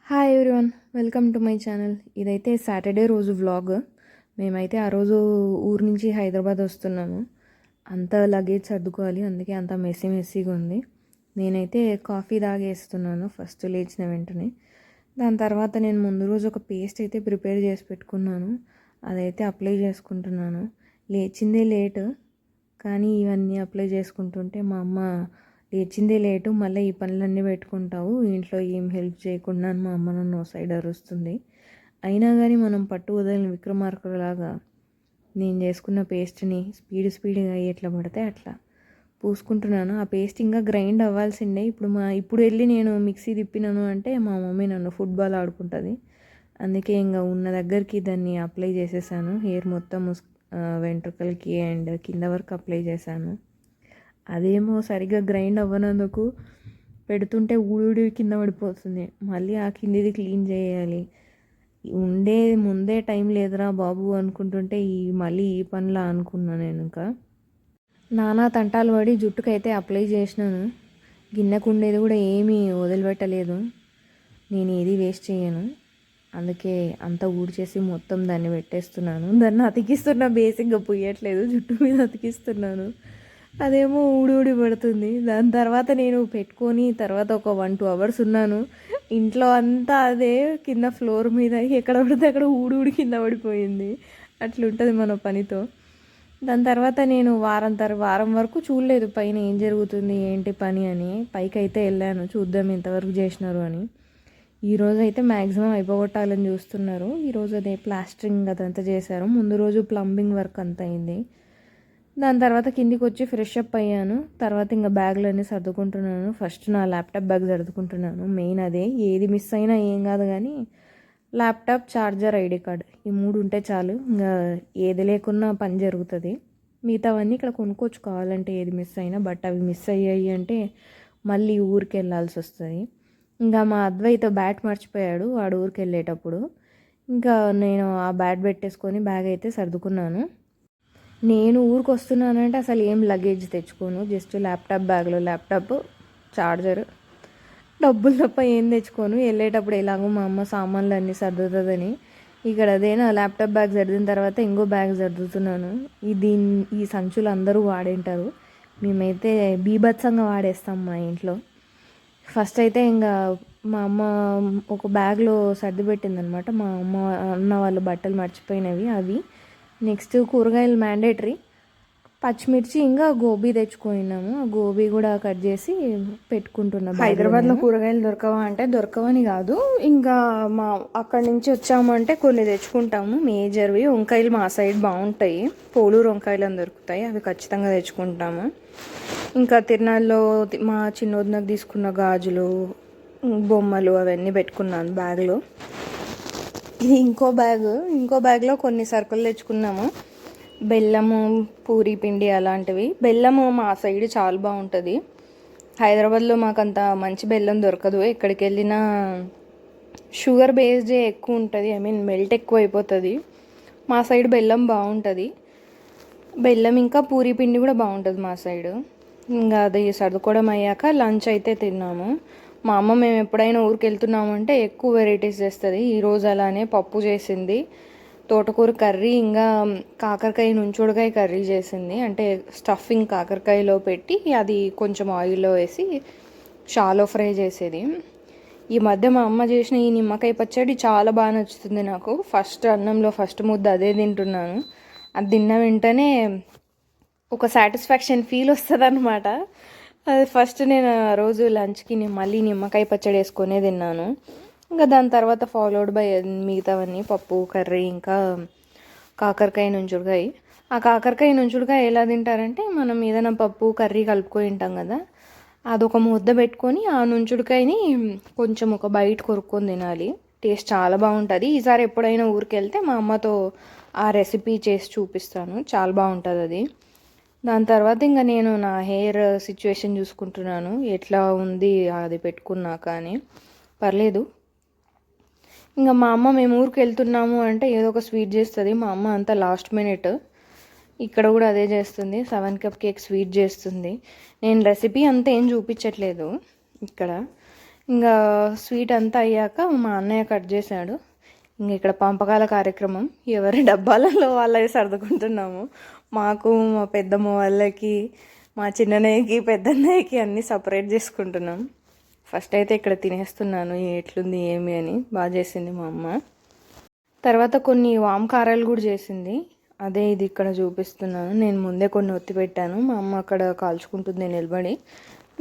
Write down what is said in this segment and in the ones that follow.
Hi everyone, welcome to my channel. ఇదైతే Saturday రోజు vlog. మేమైతే ఆ రోజు ఊరు నుంచి హైదరాబాద్ వస్తున్నాము. అంత లగేజ్ సర్దుకోవాలి, అందుకే అంత మెస్సీగా ఉంది. నేనైతే కాఫీ తాగేస్తున్నాను ఫస్ట్ లేచిన వెంటనే. దాని తర్వాత నేను ముందు రోజు ఒక పేస్ట్ అయితే ప్రిపేర్ చేసి పెట్టుకున్నాను, అదైతే అప్లై చేసుకుంటున్నాను. లేచిందే లేట్, కానీ ఇవన్నీ అప్లై చేసుకుంటుంటే మా అమ్మ లేచిందే లేటు, మళ్ళీ ఈ పనులన్నీ పెట్టుకుంటావు, ఇంట్లో ఏం హెల్ప్ చేయకుండా అని మా అమ్మ నన్ను సైడ్ అరుస్తుంది. అయినా కానీ మనం పట్టు వదలని విక్రమార్కులాగా నేను చేసుకున్న పేస్ట్ని స్పీడ్గా ఎట్లా పడితే అట్లా పూసుకుంటున్నాను. ఆ పేస్ట్ ఇంకా గ్రైండ్ అవ్వాల్సిందే. ఇప్పుడు వెళ్ళి నేను మిక్సీ తిప్పినాను అంటే మా మమ్మీ నన్ను ఫుట్బాల్ ఆడుకుంటుంది. అందుకే ఇంకా ఉన్న దగ్గరికి దాన్ని అప్లై చేసేసాను. హెయిర్ మొత్తం వెంట్రుకలకి అండ్ కింద వరకు అప్లై చేశాను. అదేమో సరిగ్గా గ్రైండ్ అవ్వనందుకు పెడుతుంటే ఊడి కింద పడిపోతుంది. మళ్ళీ ఆ కిందిది క్లీన్ చేయాలి. ముందే టైం లేదురా బాబు అనుకుంటుంటే మళ్ళీ ఈ పనిలా అనుకున్నాను. నేను ఇంకా నానా తంటాలు పడి జుట్టుకైతే అప్లై చేసినాను. గిన్నెకు ఉండేది కూడా ఏమీ వదిలిపెట్టలేదు. నేను ఏది వేస్ట్ చేయను, అందుకే అంతా ఊడ్చేసి మొత్తం దాన్ని పెట్టేస్తున్నాను. దాన్ని అతికిస్తున్నా, బేసిక్గా పుయ్యట్లేదు, జుట్టు మీద అతికిస్తున్నాను. అదేమో ఊడి పడుతుంది. దాని తర్వాత నేను పెట్టుకొని తర్వాత ఒక 1-2 అవర్స్ ఉన్నాను. ఇంట్లో అంతా అదే కింద ఫ్లోర్ మీద ఎక్కడ పడితే అక్కడ ఊడి కింద పడిపోయింది. అట్లుంటుంది మన పనితో. దాని తర్వాత నేను వారం వరకు చూడలేదు పైన ఏం జరుగుతుంది ఏంటి పని అని. పైకి అయితే వెళ్ళాను చూద్దాం ఎంతవరకు చేసినారు అని. ఈరోజు అయితే మ్యాక్సిమం అయిపోగొట్టాలని చూస్తున్నారు. ఈరోజు అదే ప్లాస్టరింగ్ అదంతా చేశారు. ముందు రోజు ప్లంబింగ్ వర్క్ అంతా అయింది. దాని తర్వాత కిందికి వచ్చి ఫ్రెష్ అప్ అయ్యాను. తర్వాత ఇంకా బ్యాగులన్నీ సర్దుకుంటున్నాను. ఫస్ట్ నా ల్యాప్టాప్ బ్యాగ్ సర్దుకుంటున్నాను. మెయిన్ అదే, ఏది మిస్ అయినా ఏం కాదు కానీ ల్యాప్టాప్, ఛార్జర్, ఐడి కార్డ్ ఈ 3 ఉంటే చాలు. ఇంకా ఏది లేకున్నా పని జరుగుతుంది. మిగతావన్నీ ఇక్కడ కొనుక్కొచ్చుకోవాలంటే ఏది మిస్ అయినా. బట్ అవి మిస్ అయ్యాయి అంటే మళ్ళీ ఊరికి వెళ్ళాల్సి వస్తుంది. ఇంకా మా అద్వైత బ్యాట్ మర్చిపోయాడు వాడు ఊరికి వెళ్ళేటప్పుడు. ఇంకా నేను ఆ బ్యాట్ పెట్టేసుకొని బ్యాగ్ అయితే సర్దుకున్నాను. నేను ఊరికి వస్తున్నానంటే అసలు ఏం లగేజ్ తెచ్చుకోను. జస్ట్ ల్యాప్టాప్, బ్యాగ్లో ల్యాప్టాప్, ఛార్జర్, డబ్బులు తప్ప ఏం తెచ్చుకోను. వెళ్ళేటప్పుడు ఎలాగో మా అమ్మ సామాన్లు అన్నీ సర్దుతుందని ఇక్కడ అదేనా ల్యాప్టాప్ బ్యాగ్ సర్దిన తర్వాత ఇంకో బ్యాగ్ సర్దుతున్నాను. ఈ సంచులు అందరూ వాడేంటారు, మేమైతే బీభత్సంగా వాడేస్తాం మా ఇంట్లో. ఫస్ట్ అయితే ఇంకా మా అమ్మ ఒక బ్యాగ్లో సర్ది పెట్టిందనమాట. మా అన్న వాళ్ళు బట్టలు మర్చిపోయినవి అవి. నెక్స్ట్ కూరగాయలు మ్యాండేటరీ, పచ్చిమిర్చి ఇంకా గోబీ తెచ్చుకున్నాము. ఆ గోబీ కూడా కట్ చేసి పెట్టుకుంటున్నాం. హైదరాబాద్లో కూరగాయలు దొరకవా అంటే దొరకవని కాదు, ఇంకా అక్కడి నుంచి వచ్చామంటే కొన్ని తెచ్చుకుంటాము. మేజర్వి వంకాయలు మా సైడ్ బాగుంటాయి, పోలూరు వంకాయలు అని దొరుకుతాయి, అవి ఖచ్చితంగా తెచ్చుకుంటాము. ఇంకా తిరునాళ్ళలో మా చిన్నోదినకు తీసుకున్న గాజులు, బొమ్మలు అవన్నీ పెట్టుకున్నాను బ్యాగ్లో. ఇది ఇంకో బ్యాగ్లో కొన్ని సరుకులు తెచ్చుకున్నాము. బెల్లము, పూరి పిండి అలాంటివి. బెల్లము మా సైడ్ చాలా బాగుంటుంది. హైదరాబాద్లో మాకు అంత మంచి బెల్లం దొరకదు. ఎక్కడికి వెళ్ళినా షుగర్ బేస్డే ఎక్కువ ఉంటుంది, మెల్ట్ ఎక్కువ అయిపోతుంది. మా సైడ్ బెల్లం బాగుంటుంది. బెల్లం ఇంకా పూరి పిండి కూడా బాగుంటుంది మా సైడు. ఇంకా అది సర్దుకోవడం అయ్యాక లంచ్ అయితే తిన్నాము. మా అమ్మ మేము ఎప్పుడైనా ఊరికి వెళ్తున్నామంటే ఎక్కువ వెరైటీస్ చేస్తుంది. ఈరోజు అలానే పప్పు చేసింది, తోటకూర కర్రీ, ఇంకా కాకరకాయ నుంచుడుకాయ కర్రీ చేసింది. అంటే స్టఫింగ్ కాకరకాయలో పెట్టి అది కొంచెం ఆయిల్లో వేసి షాలో ఫ్రై చేసేది. ఈ మధ్య మా అమ్మ చేసిన ఈ నిమ్మకాయ పచ్చడి చాలా బాగా నచ్చుతుంది నాకు. అన్నంలో ఫస్ట్ ముద్ద అదే తింటున్నాను. అది తిన్న వెంటనే ఒక సాటిస్ఫాక్షన్ ఫీల్ వస్తుంది అనమాట. అది ఫస్ట్ నేను ఆ రోజు లంచ్కి మళ్ళీ నిమ్మకాయ పచ్చడి వేసుకొనే తిన్నాను. ఇంకా దాని తర్వాత ఫాలోడ్ బై మిగతావన్నీ పప్పు, కర్రీ, ఇంకా కాకరకాయ నుంచుడుకాయ. ఆ కాకరకాయ నుంచుడుకాయ ఎలా తింటారంటే మనం ఏదైనా పప్పు కర్రీ కలుపుకొని తింటాం కదా, అదొక ముద్ద పెట్టుకొని ఆ నుంచుడుకాయని కొంచెం ఒక బయట కొరుక్కొని తినాలి. టేస్ట్ చాలా బాగుంటుంది. ఈసారి ఎప్పుడైనా ఊరికి వెళ్తే మా అమ్మతో ఆ రెసిపీ చేసి చూపిస్తాను, చాలా బాగుంటుంది అది. దాని తర్వాత ఇంకా నేను నా హెయిర్ సిచ్యువేషన్ చూసుకుంటున్నాను, ఎట్లా ఉంది అది పెట్టుకున్నాక అని. పర్లేదు. ఇంకా మా అమ్మ మేము ఊరికి వెళ్తున్నాము అంటే ఏదో ఒక స్వీట్ చేస్తుంది. మా అమ్మ అంతా లాస్ట్ మినిట్. ఇక్కడ కూడా అదే చేస్తుంది, 7 కప్ కేక్ స్వీట్ చేస్తుంది. నేను రెసిపీ అంతా ఏం చూపించట్లేదు ఇక్కడ. ఇంకా స్వీట్ అంతా అయ్యాక మా అన్నయ్య కట్ చేశాడు. ఇంక ఇక్కడ పంపకాల కార్యక్రమం, ఎవరి డబ్బాలలో వాళ్ళవి సర్దుకుంటున్నాము. మాకు, మా పెద్దమ్మ వాళ్ళకి, మా చిన్నన్నయ్యకి, పెద్దన్నయ్యకి అన్నీ సపరేట్ చేసుకుంటున్నాం. ఫస్ట్ అయితే ఇక్కడ తినేస్తున్నాను ఎట్లుంది ఏమి అని. బాగా చేసింది మా అమ్మ. తర్వాత కొన్ని వామ్ కారాలు కూడా చేసింది, అదే ఇది ఇక్కడ చూపిస్తున్నాను. నేను ముందే కొన్ని ఒత్తి పెట్టాను, మా అమ్మ అక్కడ కాల్చుకుంటుంది నిలబడి,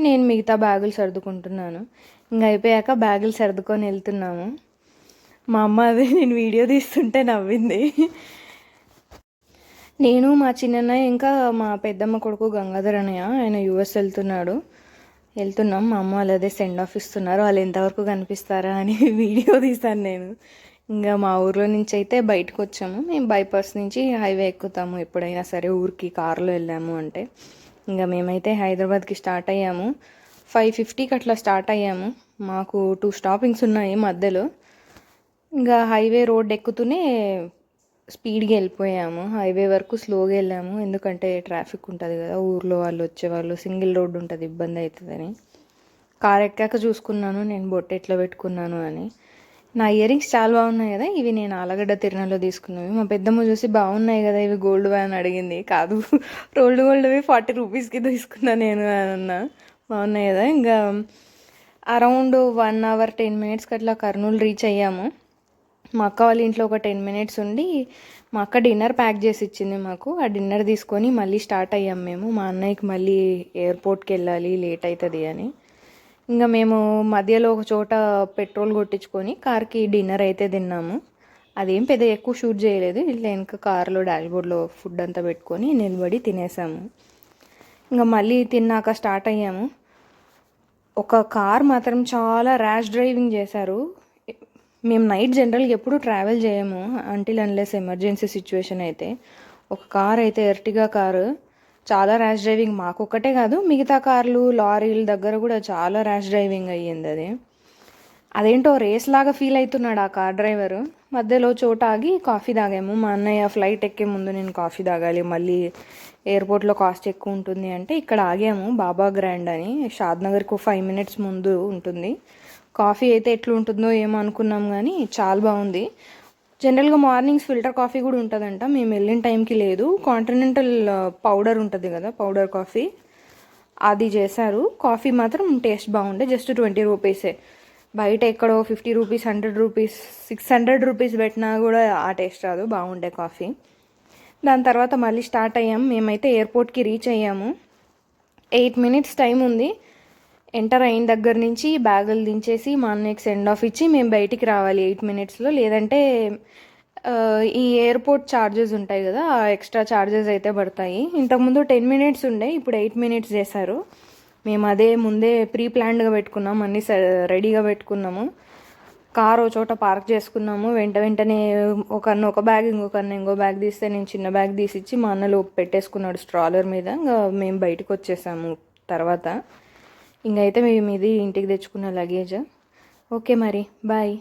నేను మిగతా బ్యాగులు సర్దుకుంటున్నాను. ఇంకా అయిపోయాక బ్యాగులు సర్దుకొని వెళ్తున్నాము. మా అమ్మ అదే నేను వీడియో తీస్తుంటే నవ్వింది. నేను, మా చిన్నన్నయ్య, ఇంకా మా పెద్దమ్మ కొడుకు గంగాధర్ అన్నయ్య, ఆయన యూఎస్ వెళ్తున్నాం. మా అమ్మ వాళ్ళు అదే సెండ్ ఆఫ్ ఇస్తున్నారు, వాళ్ళు ఎంతవరకు కనిపిస్తారా అని వీడియో తీశాను నేను. ఇంకా మా ఊర్లో నుంచి అయితే బయటకు వచ్చాము. మేము బైపాస్ నుంచి హైవే ఎక్కుతాము ఎప్పుడైనా సరే ఊరికి కారులో వెళ్ళాము అంటే. ఇంకా మేమైతే హైదరాబాద్కి స్టార్ట్ అయ్యాము. 5:50కి అట్లా స్టార్ట్ అయ్యాము. మాకు 2 స్టాపింగ్స్ ఉన్నాయి మధ్యలో. ఇంకా హైవే రోడ్ ఎక్కుతూనే స్పీడ్గా వెళ్ళిపోయాము. హైవే వరకు స్లోగా వెళ్ళాము, ఎందుకంటే ట్రాఫిక్ ఉంటుంది కదా, ఊర్లో వాళ్ళు వచ్చేవాళ్ళు, సింగిల్ రోడ్ ఉంటుంది, ఇబ్బంది అవుతుందని. కార్ ఎక్కాక చూసుకున్నాను నేను బొట్టు ఎట్లా పెట్టుకున్నాను అని. నా ఇయర్ రింగ్స్ చాలా బాగున్నాయి కదా, ఇవి నేను ఆలగడ్డ తిరునాలో తీసుకున్నవి. మా పెద్దమ్మ చూసి బాగున్నాయి కదా ఇవి గోల్డ్ అని అడిగింది. కాదు, గోల్డ్వి 40 రూపీస్కి తీసుకున్నాను నేను అని అన్నా. బాగున్నాయి కదా. ఇంకా అరౌండ్ 1 అవర్ 10 మినిట్స్కి అట్లా కర్నూలు రీచ్ అయ్యాము. మా అక్క వాళ్ళ ఇంట్లో ఒక 10 మినిట్స్ ఉండి, మా అక్క డిన్నర్ ప్యాక్ చేసి ఇచ్చింది మాకు. ఆ డిన్నర్ తీసుకొని మళ్ళీ స్టార్ట్ అయ్యాము మేము. మా అన్నయ్యకి మళ్ళీ ఎయిర్పోర్ట్కి వెళ్ళాలి, లేట్ అవుతుంది అని. ఇంకా మేము మధ్యలో ఒక చోట పెట్రోల్ కొట్టించుకొని కార్కి డిన్నర్ అయితే తిన్నాము. అదేం పెద్ద ఎక్కువ షూట్ చేయలేదు, ఇట్లా వెనక కార్లో డాష్బోర్డ్లో ఫుడ్ అంతా పెట్టుకొని నిలబడి తినేసాము. ఇంకా మళ్ళీ తిన్నాక స్టార్ట్ అయ్యాము. ఒక కార్ మాత్రం చాలా ర్యాష్ డ్రైవింగ్ చేశారు. మేము నైట్ జనరల్గా ఎప్పుడు ట్రావెల్ చేయము అంటిల్ అన్లెస్ ఎమర్జెన్సీ సిచ్యువేషన్ అయితే. ఒక కార్ అయితే ఎర్టిగా కారు చాలా ర్యాష్ డ్రైవింగ్, మాకు ఒక్కటే కాదు మిగతా కార్లు, లారీల దగ్గర కూడా చాలా ర్యాష్ డ్రైవింగ్ అయ్యింది. అదేంటో రేస్ లాగా ఫీల్ అవుతున్నాడు ఆ కార్ డ్రైవరు. మధ్యలో చోట ఆగి కాఫీ తాగాము. మా అన్నయ్య ఫ్లైట్ ఎక్కే ముందు నేను కాఫీ తాగాలి, మళ్ళీ ఎయిర్పోర్ట్లో కాస్ట్ ఎక్కువ ఉంటుంది అంటే ఇక్కడ ఆగాము. బాబా గ్రాండ్ అని, షాద్నగర్కు 5 మినిట్స్ ముందు ఉంటుంది. కాఫీ అయితే ఎట్లా ఉంటుందో ఏమో అనుకున్నాం, కానీ చాలా బాగుంది. జనరల్గా మార్నింగ్స్ ఫిల్టర్ కాఫీ కూడా ఉంటుందంట, మేము వెళ్ళిన టైంకి లేదు. కాంటినెంటల్ పౌడర్ ఉంటుంది కదా, పౌడర్ కాఫీ, అది చేశారు. కాఫీ మాత్రం టేస్ట్ బాగుండే. జస్ట్ 20 రూపీసే. బయట ఎక్కడో 50 రూపీస్, 100 రూపీస్, 600 రూపీస్ పెట్టినా కూడా ఆ టేస్ట్ రాదు. బాగుండే కాఫీ. దాని తర్వాత మళ్ళీ స్టార్ట్ అయ్యాము. మేమైతే ఎయిర్పోర్ట్కి రీచ్ అయ్యాము. 8 మినిట్స్ టైం ఉంది. ఎంటర్ అయిన దగ్గర నుంచి బ్యాగులు దించేసి మా అన్నయ్యకి సెండ్ ఆఫ్ ఇచ్చి మేము బయటికి రావాలి 8 మినిట్స్లో. లేదంటే ఈ ఎయిర్పోర్ట్ ఛార్జెస్ ఉంటాయి కదా, ఆ ఎక్స్ట్రా ఛార్జెస్ అయితే పడతాయి. ఇంతకుముందు 10 మినిట్స్ ఉండే, ఇప్పుడు 8 మినిట్స్ చేశారు. మేము అదే ముందే ప్రీ ప్లాన్డ్గా పెట్టుకున్నాము, అన్నీ రెడీగా పెట్టుకున్నాము. కారు ఒక చోట పార్క్ చేసుకున్నాము. వెంటనే ఒక బ్యాగ్, ఇంకో బ్యాగ్ తీస్తే నేను చిన్న బ్యాగ్ తీసిచ్చి మా అన్నలో పెట్టేసుకున్నాడు స్ట్రాలర్ మీద. ఇంకా మేము బయటకు వచ్చేసాము. తర్వాత ఇంకైతే మేము ఇది ఇంటికి తెచ్చుకున్న లగేజ్. ఓకే మరి, బాయ్.